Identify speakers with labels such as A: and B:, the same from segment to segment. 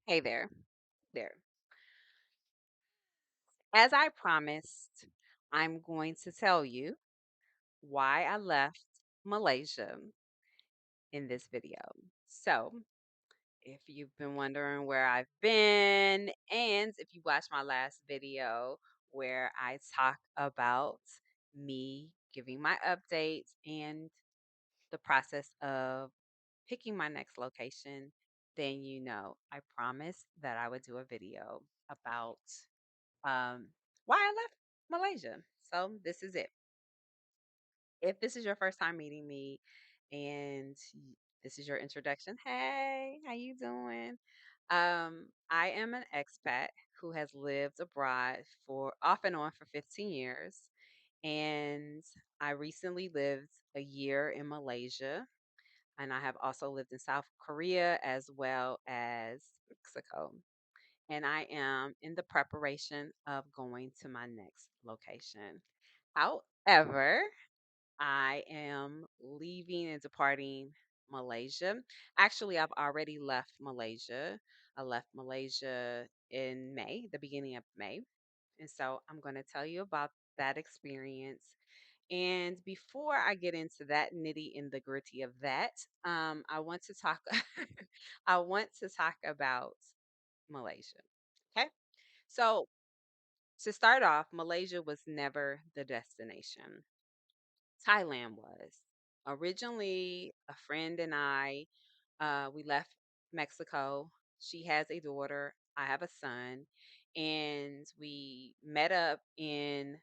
A: Hey there. There. As I promised, I'm going to tell you why I left Malaysia in this video. So, if you've been wondering where I've been, and if you watched my last video where I talk about me giving my updates and the process of picking my next location, then you know I promised that I would do a video about um, why I left Malaysia. So this is it. If this is your first time meeting me and this is your introduction, hey, how you doing? I am an expat who has lived abroad for off and on for 15 years. And I recently lived a year in Malaysia. And I have also lived in South Korea as well as Mexico. And I am in the preparation of going to my next location. However, I am leaving and departing Malaysia. Actually, I've already left Malaysia. I left Malaysia in May, the beginning of May. And so I'm going to tell you about that experience. And before I get into that nitty and the gritty of that, I want to talk. I want to talk about Malaysia. Okay. So to start off, Malaysia was never the destination. Thailand was. Originally, a friend and I, we left Mexico. She has a daughter. I have a son, and we met in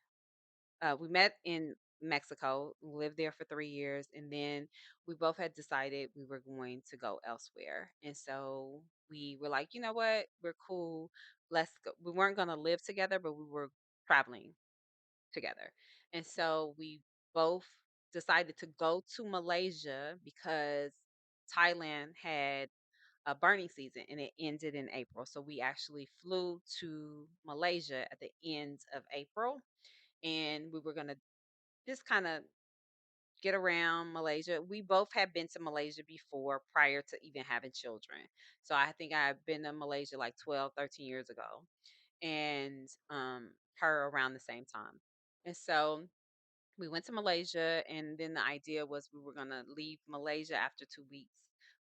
A: Mexico, lived there for 3 years, and then we both had decided we were going to go elsewhere. And so we were like, you know what, we're cool. Let's go. We weren't going to live together, but we were traveling together. And so we both decided to go to Malaysia because Thailand had a burning season and it ended in April. So we actually flew to Malaysia at the end of April and we were going to just kind of get around Malaysia. We both had been to Malaysia before prior to even having children. So I think I've been to Malaysia like 12, 13 years ago and her around the same time. And so we went to Malaysia, and then the idea was we were gonna leave Malaysia after 2 weeks.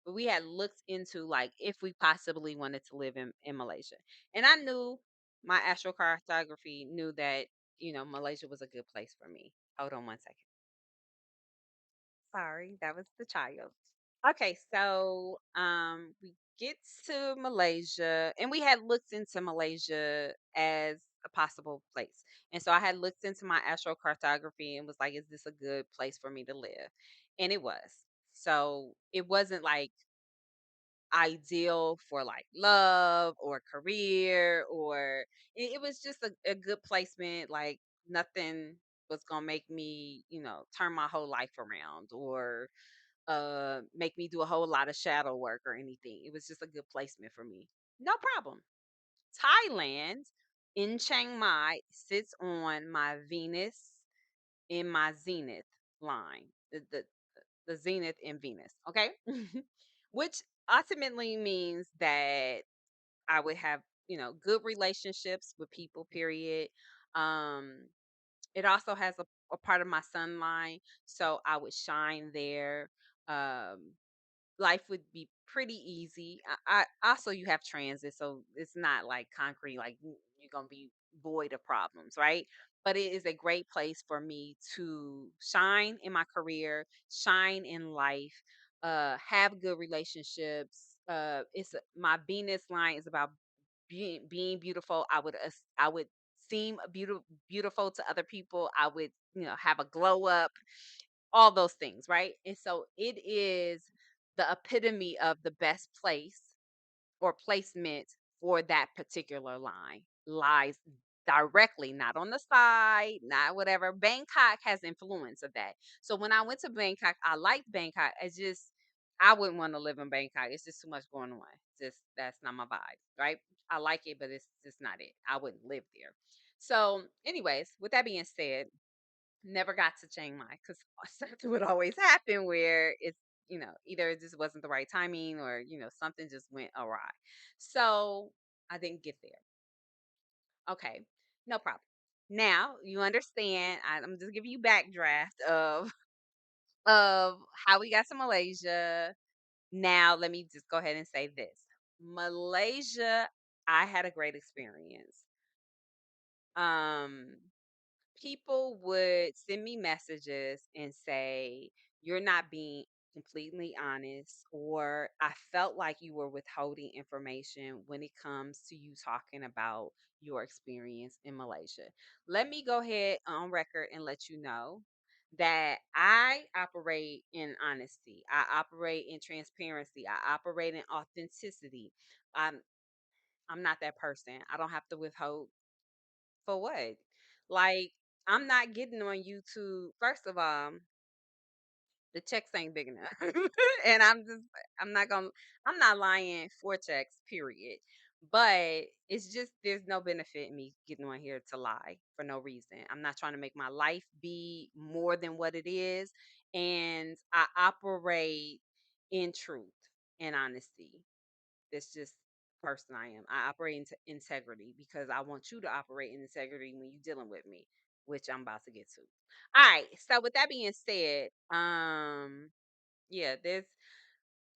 A: But we had looked into like if we possibly wanted to live in Malaysia. And I knew my astrocartography knew that, Malaysia was a good place for me. Hold on one second. Sorry, that was the child. Okay, so we get to Malaysia and we had looked into Malaysia as a possible place. And so I had looked into my astrocartography and was like, is this a good place for me to live? And it was. So it wasn't like ideal for like love or career or it was just a good placement, like nothing was gonna make me, turn my whole life around or make me do a whole lot of shadow work or anything. It was just a good placement for me. No problem. Thailand in Chiang Mai sits on my Venus in my zenith line. The zenith in Venus, okay? Which ultimately means that I would have, good relationships with people, period. Um, it also has a part of my sun line, so I would shine there. Um, Life would be pretty easy. I also you have transit, so it's not like concrete, like you're gonna be void of problems, right? But it is a great place for me to shine in my career, shine in life, have good relationships. My Venus line is about being beautiful. I would seem beautiful to other people. I would have a glow up, all those things, right? And so it is the epitome of the best place or placement for that particular line. Lies directly, not on the side, not whatever. Bangkok has influence of that. So when I went to Bangkok, I liked Bangkok. It's just I wouldn't want to live in Bangkok. It's just too much going on. Just that's not my vibe, right? I like it, but it's just not it. I wouldn't live there. So, anyways, with that being said, never got to Chiang Mai because something would always happen where it's either it just wasn't the right timing or, something just went awry. So I didn't get there. Okay, no problem. Now you understand. I'm just giving you backdraft of of how we got to Malaysia. Now let me just go ahead and say this: Malaysia, I had a great experience. Um, People would send me messages and say, "You're not being completely honest," or "I felt like you were withholding information when it comes to you talking about your experience in Malaysia." Let me go ahead on record and let you know that I operate in honesty, I operate in transparency, I operate in authenticity. I'm I'm not that person. I don't have to withhold for what? Like, I'm not getting on YouTube. First of all, the checks ain't big enough. And I'm not gonna I'm not lying for checks, period. But it's just there's no benefit in me getting on here to lie for no reason. I'm not trying to make my life be more than what it is. And I operate in truth and honesty. That's just the person I am. I operate in integrity because I want you to operate in integrity when you're dealing with me, which I'm about to get to. All right. So with that being said, yeah, there's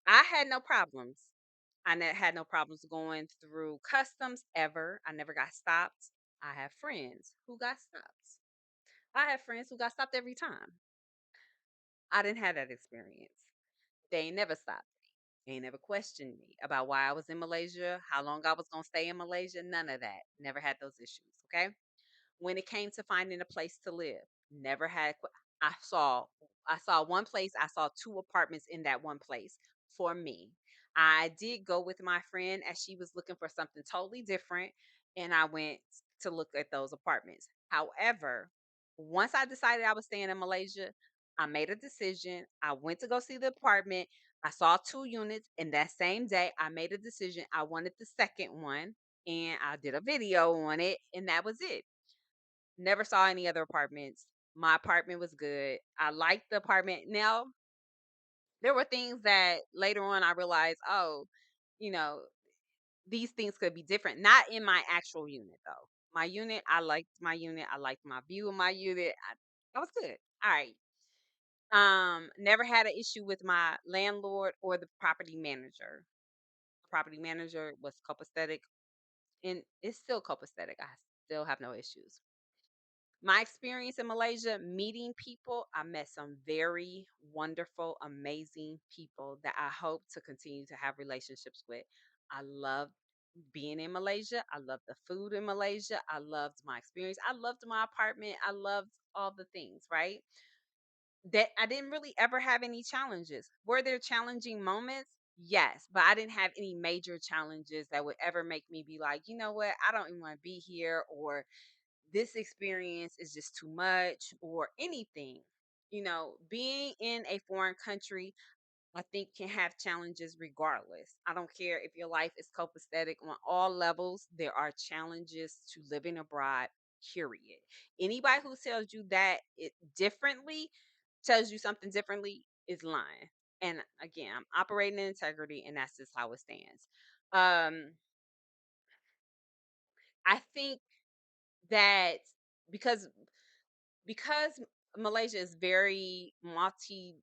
A: I had no problems. Had no problems going through customs ever. I never got stopped. I have friends who got stopped. I have friends who got stopped every time. I didn't have that experience. They ain't never stopped me. They ain't never questioned me about why I was in Malaysia, how long I was gonna stay in Malaysia. None of that. Never had those issues. Okay. When it came to finding a place to live, never had. I saw one place. I saw two apartments in that one place for me. I did go with my friend as she was looking for something totally different, and I went to look at those apartments. However, once I decided I was staying in Malaysia, I made a decision. I went to go see the apartment. I saw two units, and that same day, I made a decision. I wanted the second one, and I did a video on it, and that was it. Never saw any other apartments. My apartment was good. I liked the apartment. Now, there were things that later on I realized, oh, you know, these things could be different. Not in my actual unit though. My unit, I liked my unit. I liked my view of my unit. I was good. All right. Never had an issue with my landlord or the property manager. The property manager was copacetic and it's still copacetic. I still have no issues. My experience in Malaysia, meeting people, I met some very wonderful, amazing people that I hope to continue to have relationships with. I loved being in Malaysia. I loved the food in Malaysia. I loved my experience. I loved my apartment. I loved all the things, right? That I didn't really ever have any challenges. Were there challenging moments? Yes, but I didn't have any major challenges that would ever make me be like, you know what, I don't even want to be here, or this experience is just too much or anything. Being in a foreign country, I think can have challenges regardless. I don't care if your life is copacetic on all levels, there are challenges to living abroad, period. Anybody who tells you that it differently tells you something differently is lying. And again, I'm operating in integrity and that's just how it stands. Um, I think that because because Malaysia is very multi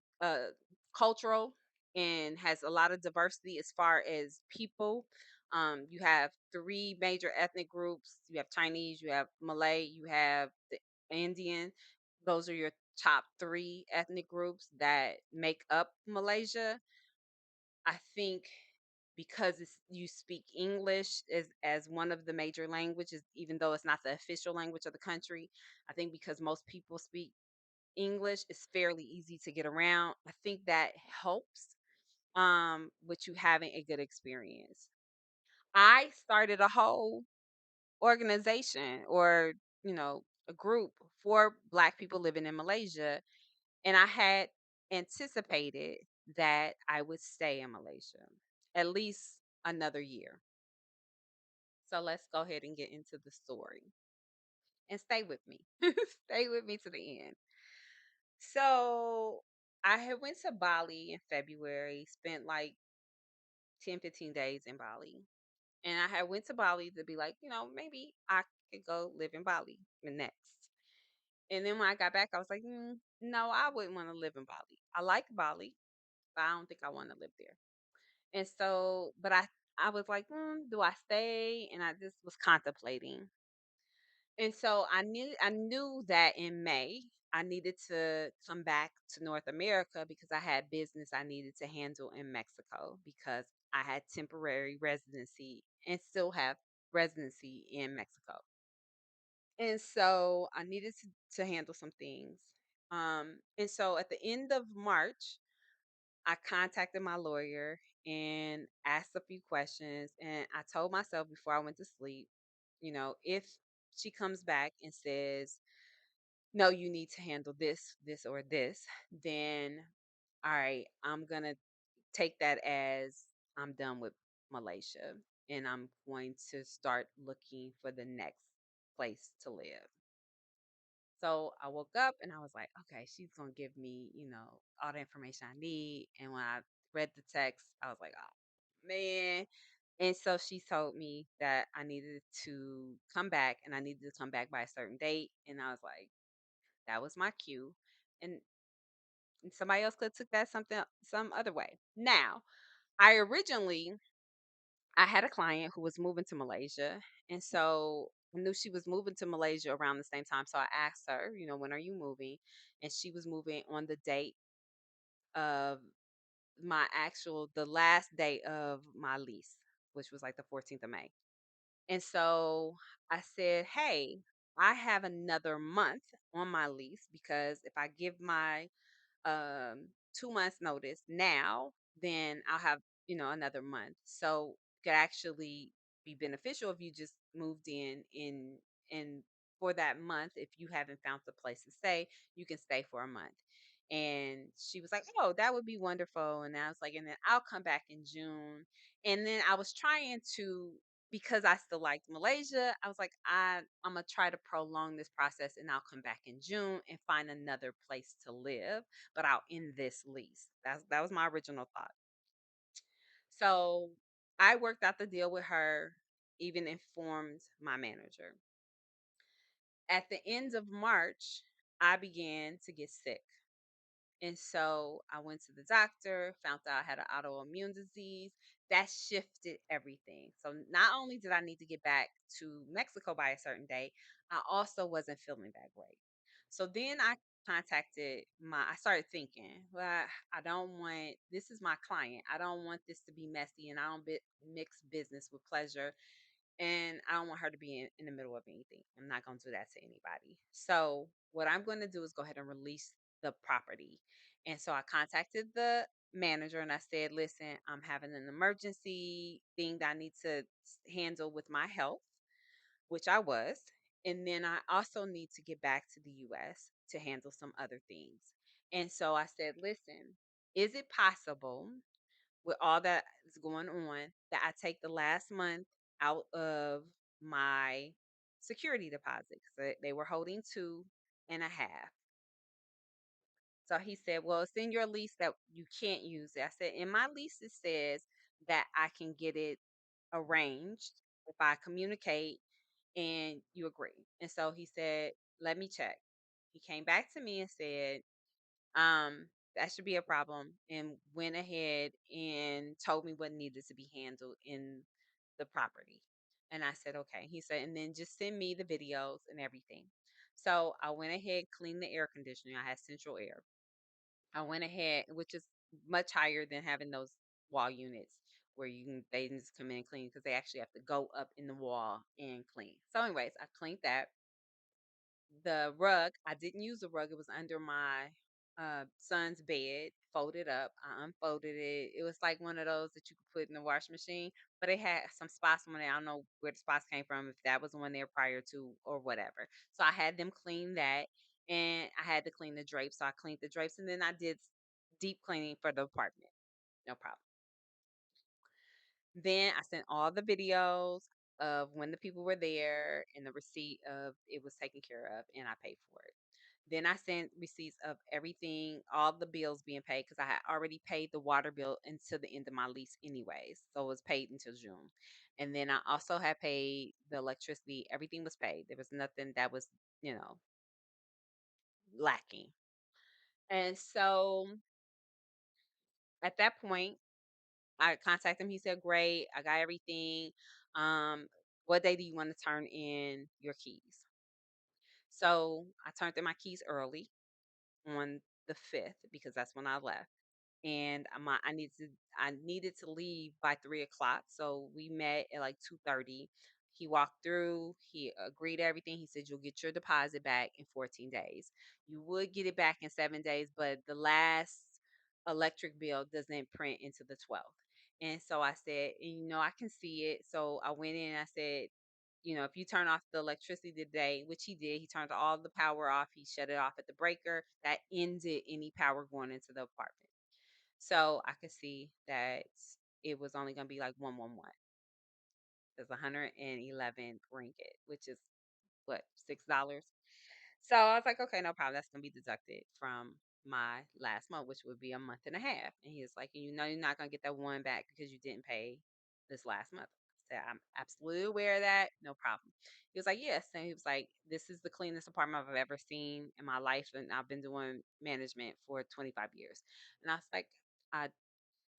A: cultural and has a lot of diversity as far as people. You have three major ethnic groups. You have Chinese, you have Malay, you have the Indian. Those are your top three ethnic groups that make up Malaysia. I think because you speak English as one of the major languages, even though it's not the official language of the country. I think because most people speak English, it's fairly easy to get around. I think that helps with you having a good experience. I started a whole organization or, a group for Black people living in Malaysia, and I had anticipated that I would stay in Malaysia at least another year. So let's go ahead and get into the story and stay with me. Stay with me to the end. So I had went to Bali in February, spent like 10, 15 days in Bali. And I had went to Bali to be like, maybe I could go live in Bali next. And then when I got back, I was like, no, I wouldn't want to live in Bali. I like Bali, but I don't think I want to live there. And so, but I was like, do I stay? And I just was contemplating. And so I knew that in May I needed to come back to North America because I had business I needed to handle in Mexico because I had temporary residency and still have residency in Mexico. And so I needed to handle some things. And so at the end of March, I contacted my lawyer and asked a few questions. And I told myself before I went to sleep, if she comes back and says, no, you need to handle this, this, or this, then all right, I'm going to take that as I'm done with Malaysia and I'm going to start looking for the next place to live. So I woke up and I was like, okay, she's going to give me, all the information I need. And when I read the text, I was like, oh, man. And so she told me that I needed to come back and I needed to come back by a certain date. And I was like, that was my cue. And somebody else could have took that some other way. Now, I originally I had a client who was moving to Malaysia, and so I knew she was moving to Malaysia around the same time. So I asked her, when are you moving? And she was moving on the date of the last day of my lease, which was like the 14th of May. And so I said, hey, I have another month on my lease because if I give my 2 months notice now, then I'll have, another month. So could actually be beneficial if you just moved in for that month. If you haven't found a place to stay, you can stay for a month. And she was like, oh, that would be wonderful. And I was like, and then I'll come back in June. And then I was trying to, because I still liked Malaysia, I was like, I'm gonna try to prolong this process and I'll come back in June and find another place to live, but I'll end this lease. That was my original thought. So I worked out the deal with her, even informed my manager. At the end of March, I began to get sick. And so I went to the doctor, found out I had an autoimmune disease. That shifted everything. So not only did I need to get back to Mexico by a certain date, I also wasn't feeling that great. So then I started thinking, well, I don't want, this is my client. I don't want this to be messy and I don't mix business with pleasure. And I don't want her to be in the middle of anything. I'm not going to do that to anybody. So, what I'm going to do is go ahead and release the property. And so I contacted the manager and I said, listen, I'm having an emergency thing that I need to handle with my health, which I was. And then I also need to get back to the US to handle some other things. And so I said, listen, is it possible with all that is going on that I take the last month out of my security deposit? So they were holding 2.5. So he said, well, it's in your lease that you can't use it. I said, in my lease, it says that I can get it arranged if I communicate and you agree. And so he said, let me check. He came back to me and said, that should be a problem, and went ahead and told me what needed to be handled in the property. And I said, okay. He said, and then just send me the videos and everything. So I went ahead, cleaned the air conditioning. I had central air. I went ahead, which is much higher than having those wall units where they can just come in and clean because they actually have to go up in the wall and clean. So, anyways, I cleaned that. The rug, I didn't use the rug. It was under my son's bed, folded up. I unfolded it. It was like one of those that you could put in the washing machine, but it had some spots on it. I don't know where the spots came from, if that was one there prior to or whatever. So I had them clean that, and I had to clean the drapes. So I cleaned the drapes, and then I did deep cleaning for the apartment. No problem. Then I sent all the videos of when the people were there and the receipt of it was taken care of, and I paid for it. Then I sent receipts of everything, all the bills being paid because I had already paid the water bill until the end of my lease, anyways. So it was paid until June. And then I also had paid the electricity. Everything was paid. There was nothing that was, you know, lacking. And so at that point, I contacted him. He said, "Great, I got everything. What day do you want to turn in your keys?" So I turned in my keys early on the 5th because that's when I left. And I needed to leave by 3 o'clock. So we met at like 2:30. He walked through, he agreed to everything. He said, "You'll get your deposit back in 14 days. You would get it back in 7 days, but the last electric bill doesn't print into the 12th." And so I said, I can see it. So I went in and I said, if you turn off the electricity today, which he did, he turned all the power off, he shut it off at the breaker. That ended any power going into the apartment. So I could see that it was only going to be like 111. It's 111 ringgit, which is what, $6. So I was like, okay, no problem. That's gonna be deducted from my last month, which would be a month and a half. And he was like, you're not gonna get that one back because you didn't pay this last month. I said, I'm absolutely aware of that. No problem. He was like, yes. And he was like, this is the cleanest apartment I've ever seen in my life. And I've been doing management for 25 years. And I was like, I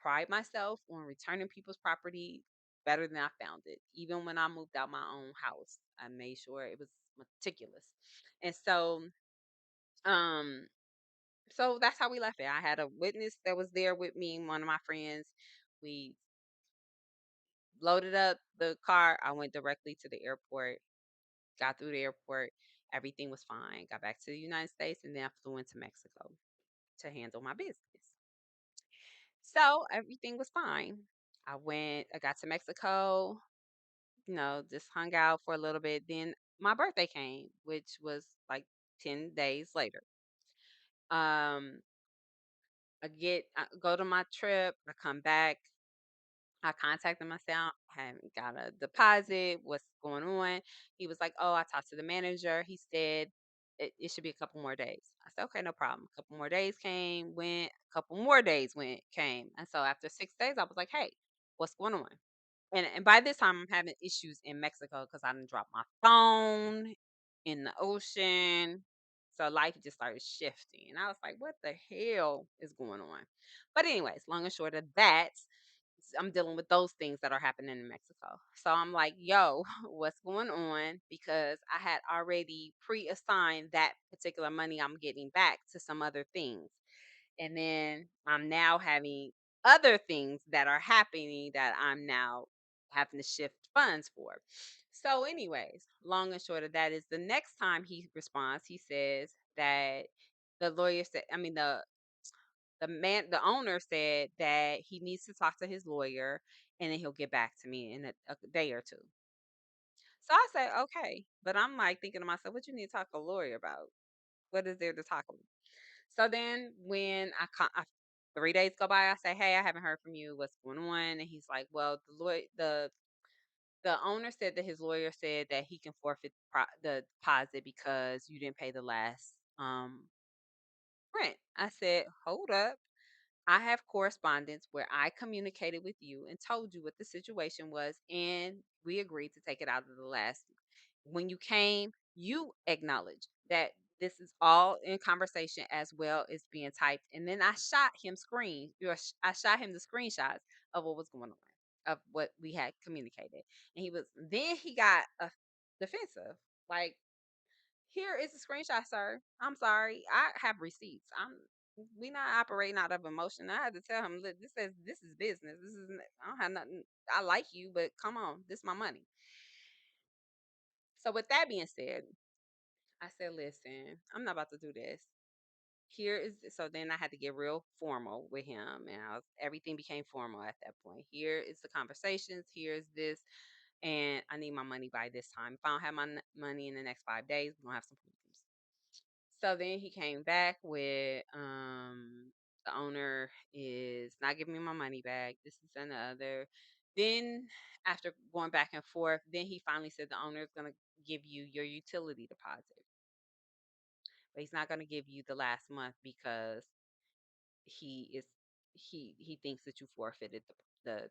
A: pride myself on returning people's property better than I found it. Even when I moved out my own house, I made sure it was meticulous. And um, so that's how we left it. I had a witness that was there with me, one of my friends. We loaded up the car. I went directly to the airport, got through the airport. Everything was fine. Got back to the United States, and then I flew into Mexico to handle my business. So everything was fine. I got to Mexico, just hung out for a little bit. Then my birthday came, which was like 10 days later. Um, I go to my trip, I come back, I contacted myself, haven't got a deposit, what's going on? He was like, "Oh, I talked to the manager. He said it should be a couple more days." I said, "Okay, no problem." A couple more days came, went, a couple more days went, came. And so after 6 days, I was like, "Hey, what's going on?" And by this time, I'm having issues in Mexico because I didn't drop my phone in the ocean. So life just started shifting. And I was like, what the hell is going on? But, anyways, long and short of that, I'm dealing with those things that are happening in Mexico. So I'm like, yo, what's going on? Because I had already pre assigned that particular money I'm getting back to some other things. And then I'm now having other things that are happening that I'm now having to shift funds for. So, anyways, long and short of that is the next time he responds, he says that the lawyer said, I mean, the owner said that he needs to talk to his lawyer and then he'll get back to me in a day or two. So I said, okay. But I'm like thinking to myself, what you need to talk to a lawyer about? What is there to talk about? So then when 3 days go by, I say, "Hey, I haven't heard from you. What's going on?" And he's like, "Well, the owner said that his lawyer said that he can forfeit the deposit because you didn't pay the last rent." I said, "Hold up. I have correspondence where I communicated with you and told you what the situation was, and we agreed to take it out of the last. When you came, you acknowledged that this is all in conversation as well as being typed. And then I shot him I shot him the screenshots of what was going on, of what we had communicated. And then he got defensive. Like, here is a screenshot, sir. I'm sorry. I have receipts. We not operating out of emotion. I had to tell him, look, this is business. I don't have nothing. I like you, but come on, this is my money. So with that being said, I said, listen, I'm not about to do this. So then I had to get real formal with him, and everything became formal at that point. Here is the conversations. Here's this, and I need my money by this time. If I don't have my money in the next 5 days, we're gonna have some problems. So then he came back with the owner is not giving me my money back. This is and the other. Then after going back and forth, then he finally said the owner is gonna give you your utility deposit. but he's not going to give you the last month because he is he thinks that you forfeited the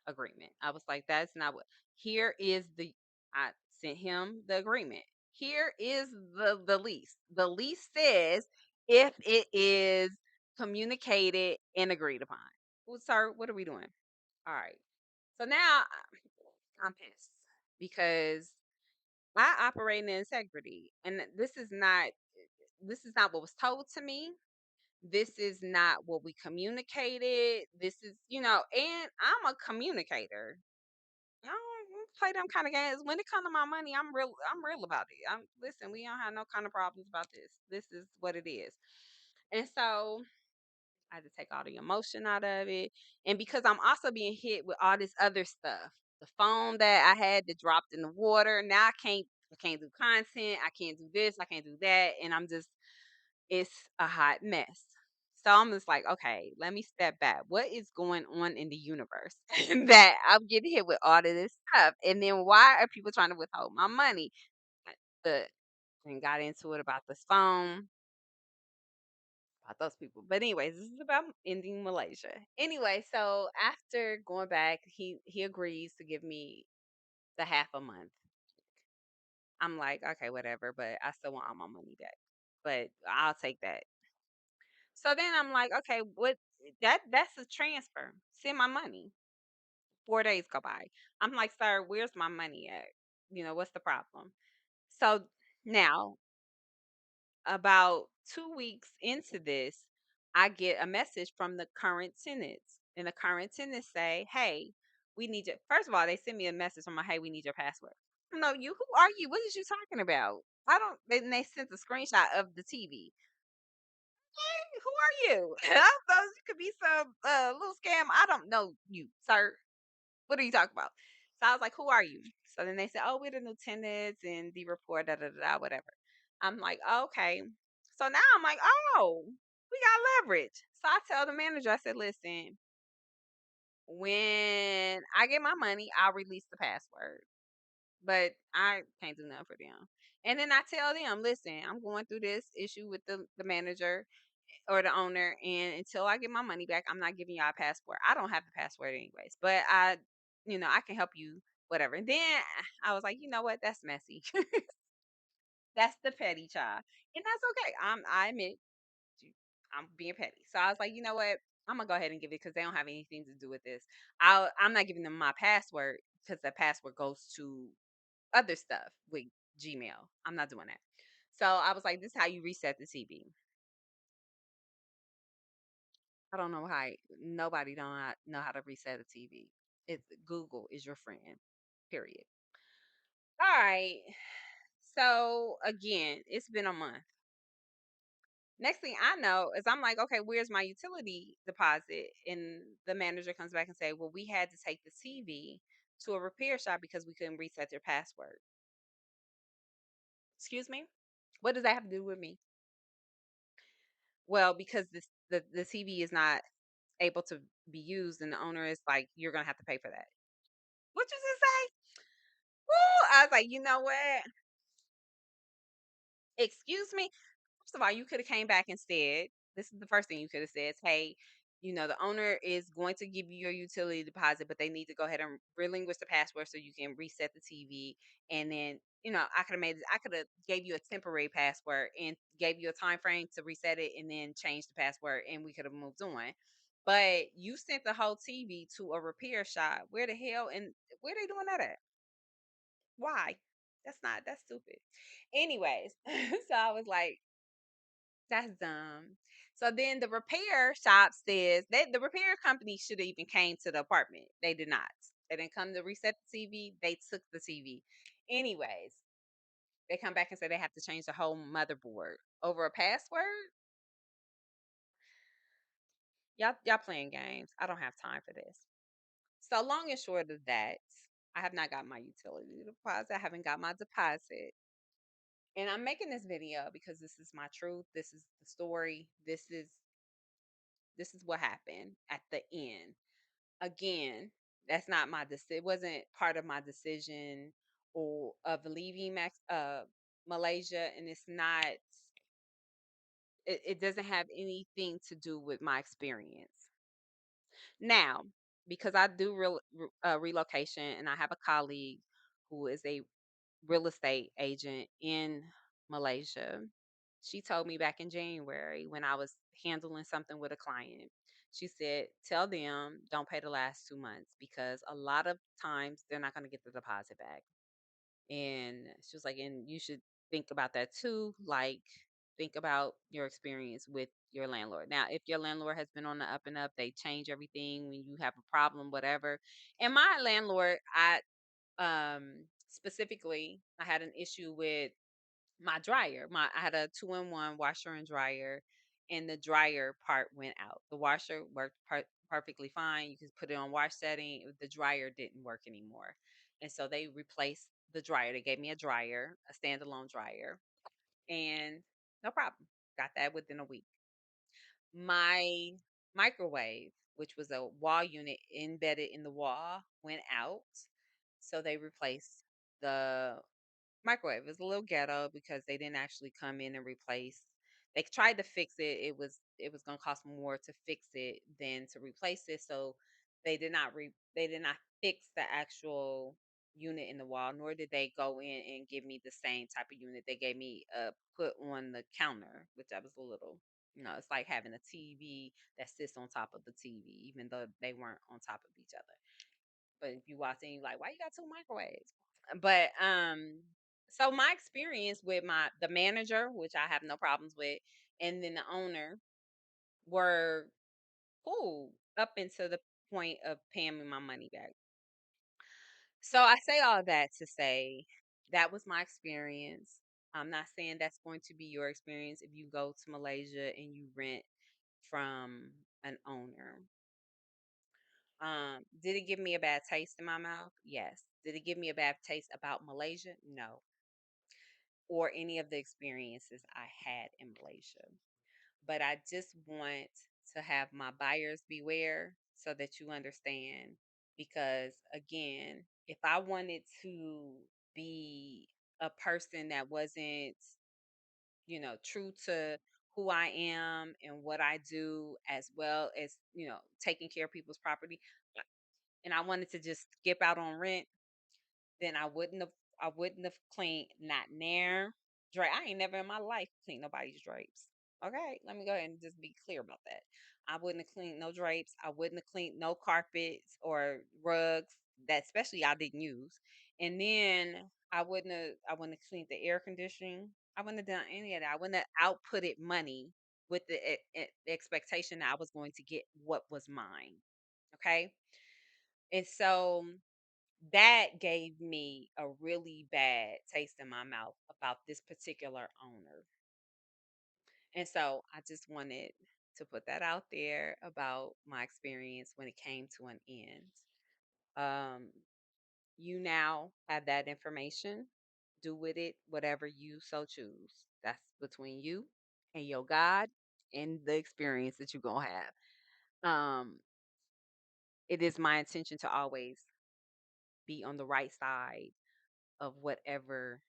A: agreement. I was like, that's not what. Here is the I sent him the agreement. Here is the lease. The lease says if it is communicated and agreed upon. Well, sir, what are we doing? All right. So now I'm pissed because I operate in integrity, and this is not what was told to me. This is not what we communicated. This is, and I'm a communicator. I don't play them kind of games. When it comes to my money, I'm real. I'm real about it. Listen. We don't have no kind of problems about this. This is what it is. And so I had to take all the emotion out of it. And because I'm also being hit with all this other stuff, the phone that I had that dropped in the water. Now I can't do content. I can't do this. I can't do that. And it's a hot mess. So I'm just like, okay, let me step back. What is going on in the universe that I'm getting hit with all of this stuff? And then why are people trying to withhold my money? The and got into it about this phone, about those people. But anyways, this is about ending Malaysia. Anyway, so after going back, he agrees to give me the half a month. I'm like, okay, whatever, but I still want all my money back. But I'll take that. So then I'm like, okay, what that's a transfer. Send my money. 4 days go by. I'm like, sir, where's my money at? What's the problem? So now, about 2 weeks into this, I get a message from the current tenants. And the current tenants say, hey, we need your first of all, they send me a message from my hey, we need your password. No, you who are you? What is you talking about? I don't then they sent a screenshot of the TV. Who are you? I thought you could be some little scam. I don't know you, sir. What are you talking about? So I was like, who are you? So then they said, oh, we're the new tenants and the report, da da da, da whatever. I'm like, okay. So now I'm like, oh, we got leverage. So I tell the manager, I said, listen, when I get my money, I'll release the password. But I can't do nothing for them. And then I tell them, listen, I'm going through this issue with the manager or the owner, and until I get my money back, I'm not giving y'all a passport. I don't have the password anyways, but I can help you, whatever. And then I was like, you know what? That's messy. That's the petty child, and that's okay. I admit I'm being petty. So I was like, you know what? I'm gonna go ahead and give it because they don't have anything to do with this. I'm not giving them my password because the password goes to other stuff with Gmail. I'm not doing that. So I was like, this is how you reset the TV. I don't know how nobody don't know how to reset a TV. It's Google is your friend. Period. All right. So again, it's been a month. Next thing I know is I'm like, okay, where's my utility deposit? And the manager comes back and say, well, we had to take the TV to a repair shop because we couldn't reset their password. Excuse me? What does that have to do with me? Well, because the TV is not able to be used and the owner is like, you're gonna have to pay for that. What you just say? Woo! I was like, you know what? Excuse me. First of all, you could have came back and said, this is the first thing you could have said, hey, the owner is going to give you your utility deposit, but they need to go ahead and relinquish the password so you can reset the TV. And then, I could have gave you a temporary password and gave you a time frame to reset it and then change the password and we could have moved on. But you sent the whole TV to a repair shop. Where the hell and where they doing that at? Why? That's stupid. Anyways, so I was like, that's dumb. So then the repair shop says that the repair company should have even came to the apartment. They did not. They didn't come to reset the TV. They took the TV. Anyways, they come back and say they have to change the whole motherboard over a password. Y'all playing games. I don't have time for this. So long and short of that, I have not got my utility deposit. I haven't got my deposit. And I'm making this video because this is my truth. This is the story. This is what happened at the end. Again, that's not my decision. It wasn't part of my decision or of leaving Malaysia, and it's not. it doesn't have anything to do with my experience. Now, because I do relocation, and I have a colleague who is a real estate agent in Malaysia. She told me back in January when I was handling something with a client. She said, "Tell them don't pay the last 2 months because a lot of times they're not going to get the deposit back." And she was like, "And you should think about that too. Like, think about your experience with your landlord. Now, if your landlord has been on the up and up, they change everything when you have a problem, whatever." And my landlord, specifically, I had an issue with my dryer. I had a 2-in-1 washer and dryer, and the dryer part went out. The washer worked perfectly fine. You could put it on wash setting. The dryer didn't work anymore. And so they replaced the dryer. They gave me a dryer, a standalone dryer, and no problem. Got that within a week. My microwave, which was a wall unit embedded in the wall, went out. So they replaced the microwave. It was a little ghetto because they didn't actually come in and replace. They tried to fix it. It was going to cost more to fix it than to replace it. So they did not fix the actual unit in the wall, nor did they go in and give me the same type of unit. They gave me a put on the counter, which I was a little, it's like having a TV that sits on top of the TV, even though they weren't on top of each other. But if you watch it, you're like, why you got two microwaves? But so my experience with the manager, which I have no problems with, and then the owner were cool up until the point of paying me my money back. So I say all that to say that was my experience. I'm not saying that's going to be your experience if you go to Malaysia and you rent from an owner. Did it give me a bad taste in my mouth? Yes. Did it give me a bad taste about Malaysia? No, or any of the experiences I had in Malaysia. But I just want to have my buyers beware so that you understand. Because again, if I wanted to be a person that wasn't, true to who I am and what I do, as well as, taking care of people's property, and I wanted to just skip out on rent, then I wouldn't have cleaned not near drape. I ain't never in my life cleaned nobody's drapes. Okay, let me go ahead and just be clear about that. I wouldn't have cleaned no drapes. I wouldn't have cleaned no carpets or rugs that especially I didn't use. And then I wouldn't have cleaned the air conditioning. I wouldn't have done any of that. I wouldn't have outputted money with the expectation that I was going to get what was mine. Okay. And so that gave me a really bad taste in my mouth about this particular owner. And so I just wanted to put that out there about my experience when it came to an end. Um, you now have that information. Do with it whatever you so choose. That's between you and your God and the experience that you're going to have. It is my intention to always be on the right side of whatever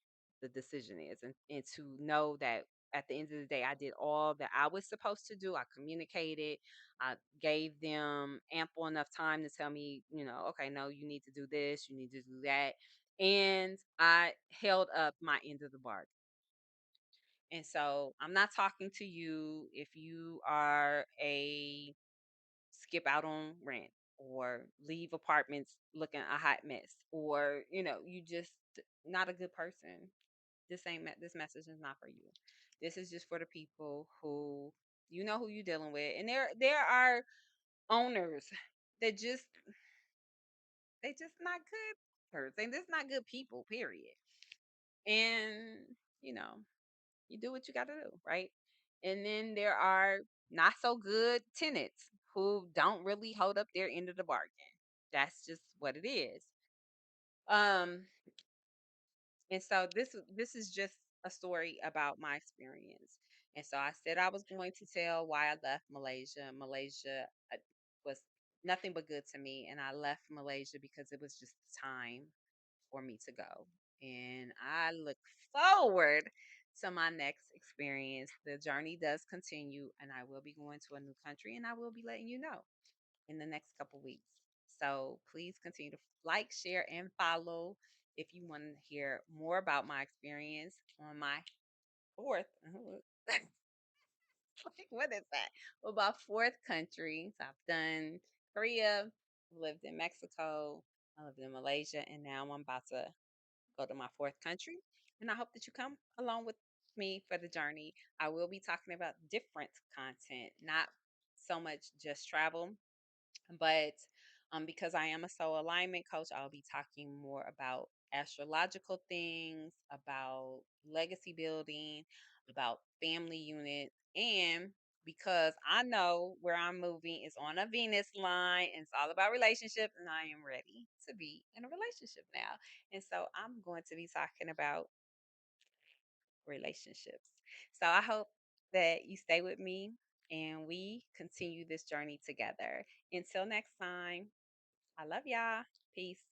A: the decision is, and to know that at the end of the day I did all that I was supposed to do. I communicated. I gave them ample enough time to tell me, okay, no, you need to do this, you need to do that, and I held up my end of the bargain. And so I'm not talking to you if you are a skip out on rent or leave apartments looking a hot mess, or you just not a good person. This message is not for you. This is just for the people who, who you're dealing with. And there are owners that they just not good person. They're just not good people, period. And you know you do what you got to do, right? And then there are not so good tenants who don't really hold up their end of the bargain. That's just what it is. Um, and so this is just a story about my experience. And so I said I was going to tell why I left Malaysia. Malaysia was nothing but good to me, and I left Malaysia because it was just time for me to go. And I look forward to my next experience. The journey does continue, and I will be going to a new country, and I will be letting you know in the next couple weeks. So please continue to like, share, and follow if you want to hear more about my experience on my fourth. What is that? Well, about fourth country. So I've done Korea, lived in Mexico, I lived in Malaysia, and now I'm about to go to my fourth country. And I hope that you come along with me for the journey. I will be talking about different content, not so much just travel, but because I am a soul alignment coach, I'll be talking more about astrological things, about legacy building, about family units, and because I know where I'm moving is on a Venus line and it's all about relationships, and I am ready to be in a relationship now. And so I'm going to be talking about relationships. So I hope that you stay with me and we continue this journey together. Until next time, I love y'all. Peace.